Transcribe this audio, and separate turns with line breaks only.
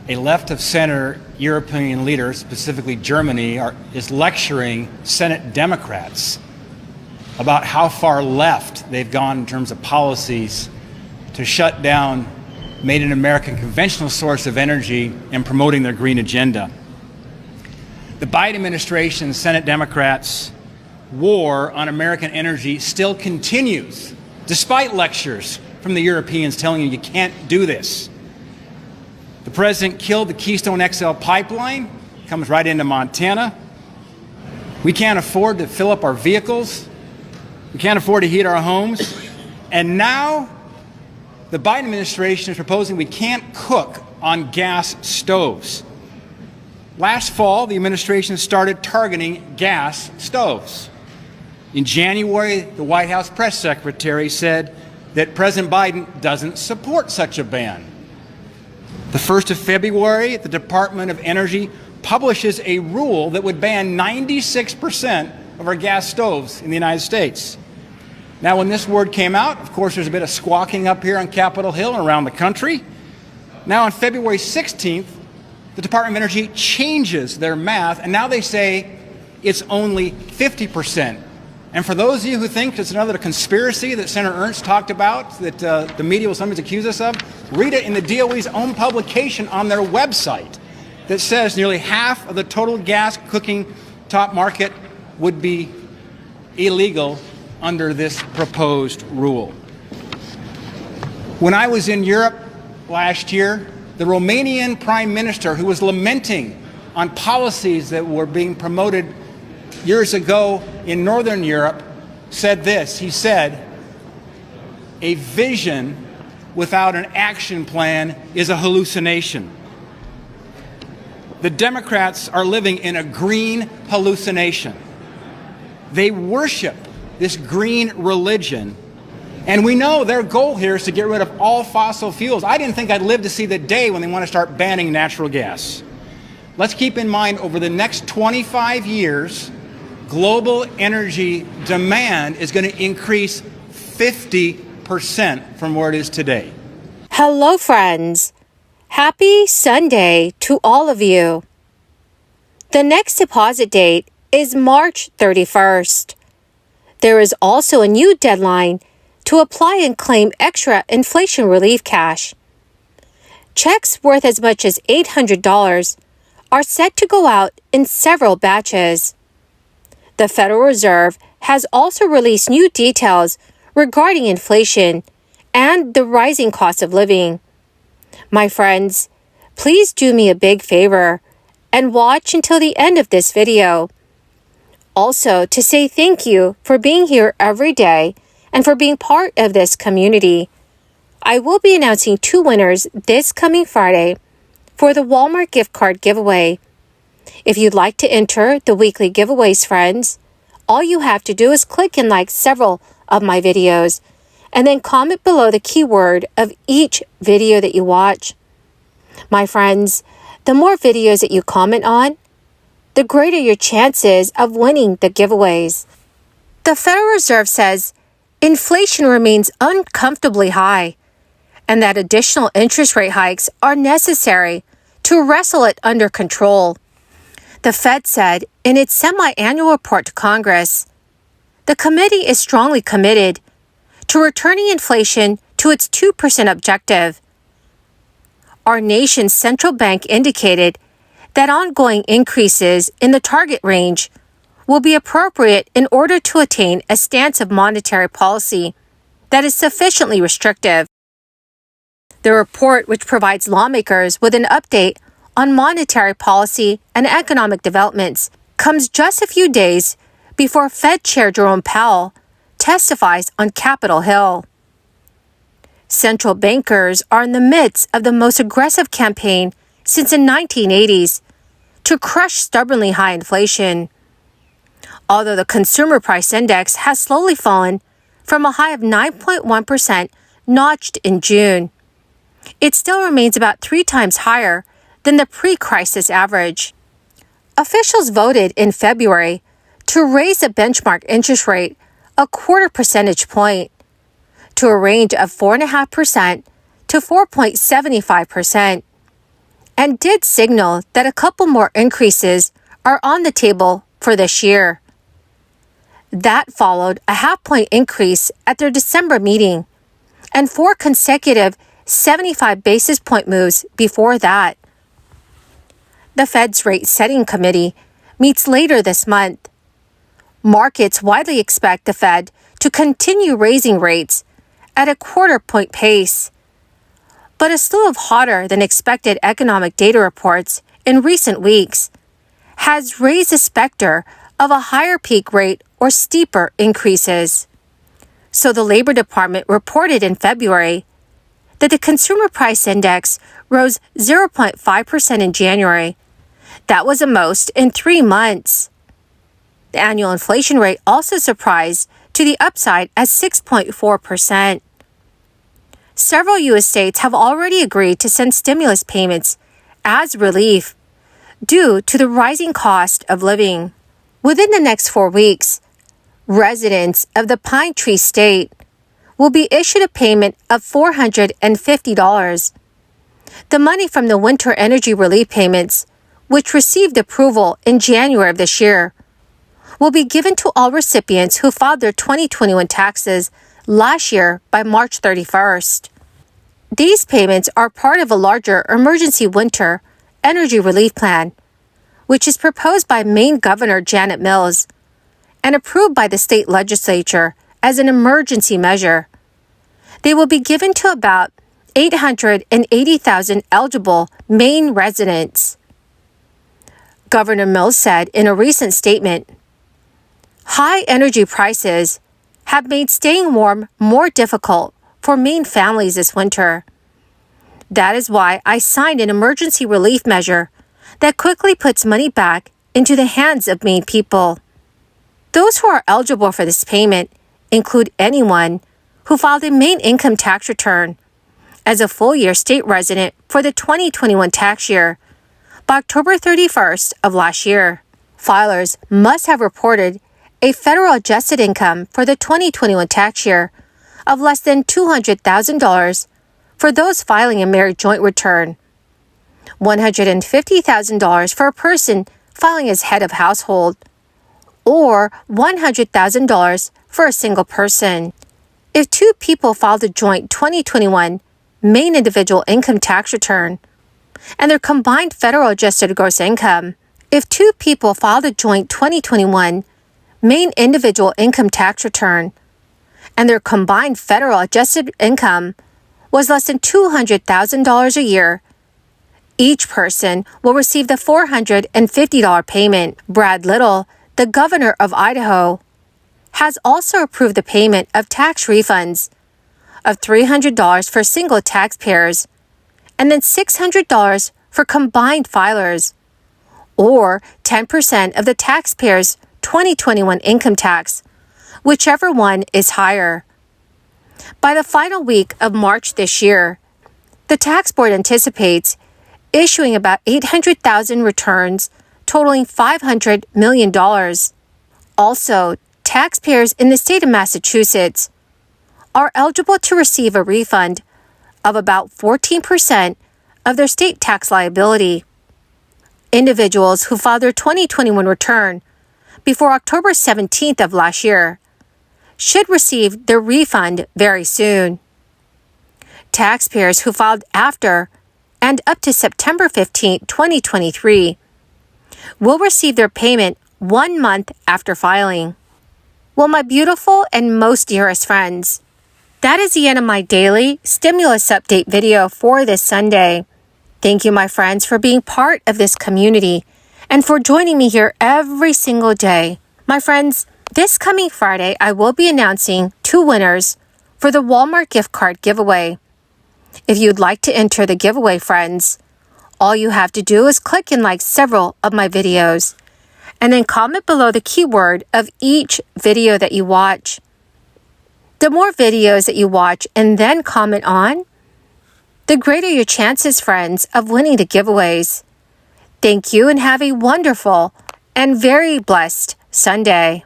a left-of-center European leader, specifically Germany, is lecturing Senate Democrats about how far left they've gone in terms of policies to shut down made in America conventional source of energy and promoting their green agenda. The Biden administration and Senate Democrats' war on American energy still continues, despite lectures from the Europeans telling you can't do this. The president killed the Keystone XL pipeline, comes right into Montana. We can't afford to fill up our vehicles. We can't afford to heat our homes. And now the Biden administration is proposing we can't cook on gas stoves. Last fall, the administration started targeting gas stoves. In January, the White House press secretary said that President Biden doesn't support such a ban. The 1st of February, the Department of Energy publishes a rule that would ban 96% of our gas stoves in the United States. Now, when this word came out, of course, there's a bit of squawking up here on Capitol Hill and around the country. Now, on February 16th, the Department of Energy changes their math, and now they say it's only 50%. And for those of you who think it's another conspiracy that Senator Ernst talked about, that the media will sometimes accuse us of, read it in the DOE's own publication on their website that says nearly half of the total gas cooking top market would be illegal under this proposed rule. When I was in Europe last year, the Romanian Prime Minister, who was lamenting on policies that were being promoted years ago in Northern Europe, said this. He said, "A vision without an action plan is a hallucination." The Democrats are living in a green hallucination. They worship this green religion, and we know their goal here is to get rid of all fossil fuels. I didn't think I'd live to see the day when they want to start banning natural gas. Let's keep in mind, over the next 25 years, global energy demand is going to increase 50% from where it is today.
Hello, friends. Happy Sunday to all of you. The next deposit date is March 31st. There is also a new deadline to apply and claim extra inflation relief cash. Checks worth as much as $800 are set to go out in several batches. The Federal Reserve has also released new details regarding inflation and the rising cost of living. My friends, please do me a big favor and watch until the end of this video. Also, to say thank you for being here every day and for being part of this community. I will be announcing 2 winners this coming Friday for the Walmart gift card giveaway. If you'd like to enter the weekly giveaways, friends, all you have to do is click and like several of my videos and then comment below the keyword of each video that you watch. My friends, the more videos that you comment on, the greater your chances of winning the giveaways. The Federal Reserve says inflation remains uncomfortably high and that additional interest rate hikes are necessary to wrestle it under control. The Fed said in its semi-annual report to Congress, the committee is strongly committed to returning inflation to its 2% objective. Our nation's central bank indicated that ongoing increases in the target range will be appropriate in order to attain a stance of monetary policy that is sufficiently restrictive. The report, which provides lawmakers with an update on monetary policy and economic developments, comes just a few days before Fed Chair Jerome Powell testifies on Capitol Hill. Central bankers are in the midst of the most aggressive campaign since the 1980s to crush stubbornly high inflation. Although the Consumer Price Index has slowly fallen from a high of 9.1% notched in June, it still remains about 3 times higher than the pre-crisis average. Officials voted in February to raise the benchmark interest rate a 0.25 percentage point to a range of 4.5% to 4.75%. and did signal that a couple more increases are on the table for this year. That followed a half-point increase at their December meeting and 4 consecutive 75 basis point moves before that. The Fed's rate-setting committee meets later this month. Markets widely expect the Fed to continue raising rates at a quarter-point pace. But a slew of hotter-than-expected economic data reports in recent weeks has raised the specter of a higher peak rate or steeper increases. So the Labor Department reported in February that the Consumer Price Index rose 0.5% in January. That was the most in 3 months. The annual inflation rate also surprised to the upside at 6.4%. Several U.S. states have already agreed to send stimulus payments as relief due to the rising cost of living. Within the next 4 weeks, residents of the Pine Tree State will be issued a payment of $450. The money from the winter energy relief payments, which received approval in January of this year, will be given to all recipients who filed their 2021 taxes last year by March 31st. These payments are part of a larger emergency winter energy relief plan, which is proposed by Maine Governor Janet Mills and approved by the state legislature as an emergency measure. They will be given to about 880,000 eligible Maine residents. Governor Mills said in a recent statement, "High energy prices have made staying warm more difficult for Maine families this winter. That is why I signed an emergency relief measure that quickly puts money back into the hands of Maine people. Those who are eligible for this payment include anyone who filed a Maine income tax return as a full-year state resident for the 2021 tax year by October 31st of last year. Filers must have reported a federal adjusted income for the 2021 tax year of less than $200,000 for those filing a married joint return, $150,000 for a person filing as head of household, or $100,000 for a single person. If 2 people filed a joint 2021 Maine individual income tax return and their combined federal adjusted gross income, if 2 people filed a joint 2021 Maine individual income tax return and their combined federal adjusted income was less than $200,000 a year, each person will receive the $450 payment. Brad Little, the governor of Idaho, has also approved the payment of tax refunds of $300 for single taxpayers and then $600 for combined filers, or 10% of the taxpayer's 2021 income tax, whichever one is higher. By the final week of March this year, the tax board anticipates issuing about 800,000 returns totaling $500 million. Also, taxpayers in the state of Massachusetts are eligible to receive a refund of about 14% of their state tax liability. Individuals who filed their 2021 return before October 17th of last year should receive their refund very soon. Taxpayers who filed after and up to September 15, 2023, will receive their payment 1 month after filing. Well, my beautiful and most dearest friends, that is the end of my daily stimulus update video for this Sunday. Thank you, my friends, for being part of this community and for joining me here every single day. My friends, this coming Friday, I will be announcing 2 winners for the Walmart gift card giveaway. If you'd like to enter the giveaway, friends, all you have to do is click and like several of my videos and then comment below the keyword of each video that you watch. The more videos that you watch and then comment on, the greater your chances, friends, of winning the giveaways. Thank you and have a wonderful and very blessed Sunday.